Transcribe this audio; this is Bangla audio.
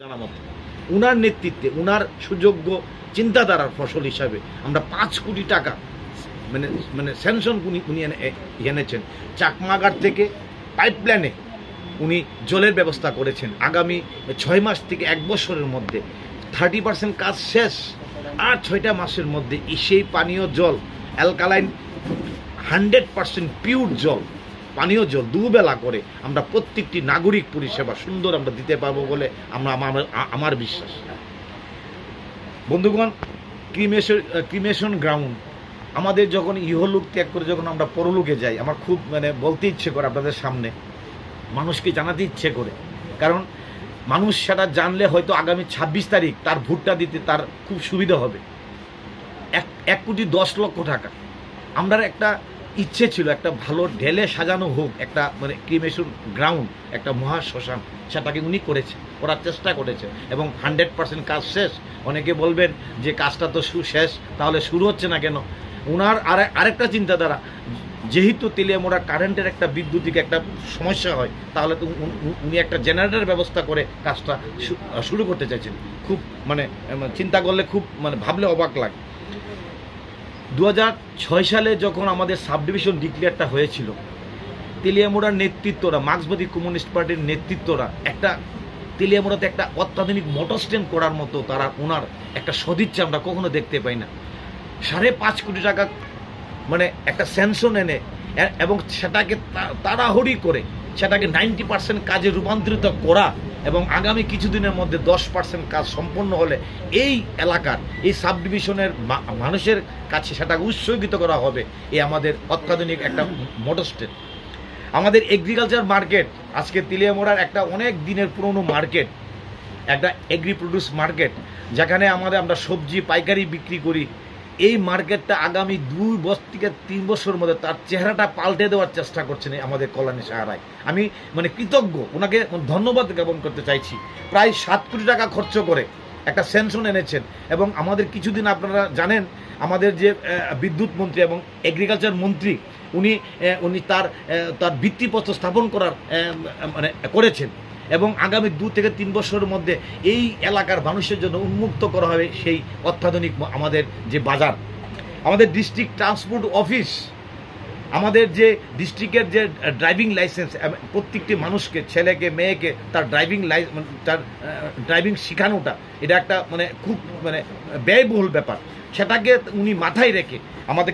জানা মতো উনার নেতৃত্বে উনার সুযোগ্য চিন্তাধারার ফসল হিসাবে আমরা 5 কোটি টাকা মানে মানে স্যাংশন উনি এনেছেন। চাকমাঘাট থেকে পাইপলাইনে উনি জলের ব্যবস্থা করেছেন। আগামী 6 মাস থেকে 1 বছরের মধ্যে 30% কাজ শেষ। আর 6টা মাসের মধ্যে সেই পানীয় জল অ্যালকালাইন 100% পিওর জল পানীয় জল দুবেলা করে আমরা প্রত্যেকটি নাগরিক পরিষেবা সুন্দর আমরা দিতে পারবো বলে আমার বিশ্বাস। বন্ধুগণ, ক্রিমেশন গ্রাউন্ড আমাদের যখন ইহলোক ত্যাগ করে যখন আমরা পরলোকে যাই, আমার খুব বলতে ইচ্ছে করে আপনাদের সামনে, মানুষকে জানাতে ইচ্ছে করে, কারণ মানুষ সেটা জানলে হয়তো আগামী 26 তারিখ তার ভোটটা দিতে তার খুব সুবিধা হবে। 1,10,00,000 টাকা আমরা একটা ইচ্ছে ছিল, একটা ভালো ঢেলে সাজানো হোক একটা ক্রিমেশন গ্রাউন্ড, একটা মহা শ্মশান, সেটাকে উনি করার চেষ্টা করেছে এবং 100% কাজ শেষ। অনেকে বলবেন যে কাজটা তো শেষ, তাহলে শুরু হচ্ছে না কেন? ওনার আরেকটা চিন্তাধারা, যেহেতু তেলিয়ামুড়া কারেন্টের একটা বিদ্যুতিক একটা সমস্যা হয়, তাহলে তো উনি একটা জেনারেটর ব্যবস্থা করে কাজটা শুরু করতে চাইছেন। খুব চিন্তা করলে খুব ভাবলে অবাক লাগে। 2006 সালে যখন আমাদের সাব ডিভিশন ডিক্লেয়ারটা হয়েছিল, তেলিয়ামুড়ার নেতৃত্বরা, মার্ক্সবাদী কমিউনিস্ট পার্টির নেতৃত্বরা একটা তেলিয়ামুড়াতে একটা অত্যাধুনিক মোটর স্ট্যান্ড করার মতো তারা ওনার একটা সদিচ্ছা আমরা কখনো দেখতে পাই না। 5.5 কোটি টাকা একটা স্যাংশন এনে এবং সেটাকে তাড়াহুড়ি করে সেটাকে 90% কাজে রূপান্তরিত করা এবং আগামী কিছুদিনের মধ্যে 10% কাজ সম্পন্ন হলে এই এলাকার এই সাব ডিভিশনের মানুষের কাছে সেটাকে উৎসর্গিত করা হবে। এই আমাদের অত্যাধুনিক একটা মোটর স্ট্যান্ড। আমাদের এগ্রিকালচার মার্কেট, আজকে তেলিয়ামুড়ার একটা অনেক দিনের পুরনো মার্কেট, একটা এগ্রি প্রডিউস মার্কেট, যেখানে আমরা সবজি পাইকারি বিক্রি করি। এই মার্কেটটা আগামী 2 বছর থেকে 3 বছরের মধ্যে তার চেহারাটা পাল্টে দেওয়ার চেষ্টা করছেন আমাদের কল্যাণী সাহারায়। আমি কৃতজ্ঞ, ওনাকে ধন্যবাদ জ্ঞাপন করতে চাইছি। প্রায় 7 কোটি টাকা খরচ করে একটা স্যাংশন এনেছেন এবং আমাদের কিছুদিন আপনারা জানেন আমাদের যে বিদ্যুৎ মন্ত্রী এবং এগ্রিকালচার মন্ত্রী উনি তার ভিত্তিপ্রস্তর স্থাপন করার করেছেন এবং আগামী 2 থেকে 3 বছরের মধ্যে এই এলাকার মানুষের জন্য উন্মুক্ত করা হবে সেই অত্যাধুনিক আমাদের যে বাজার। আমাদের ডিস্ট্রিক্ট ট্রান্সপোর্ট অফিস, আমাদের যে ডিস্ট্রিক্টের যে ড্রাইভিং লাইসেন্স, প্রত্যেকটি মানুষকে, ছেলেকে মেয়েকে তার ড্রাইভিং শেখানোটা, এটা একটা খুব ব্যয়বহুল ব্যাপার। সেটাকে উনি মাথায় রেখে আমাদের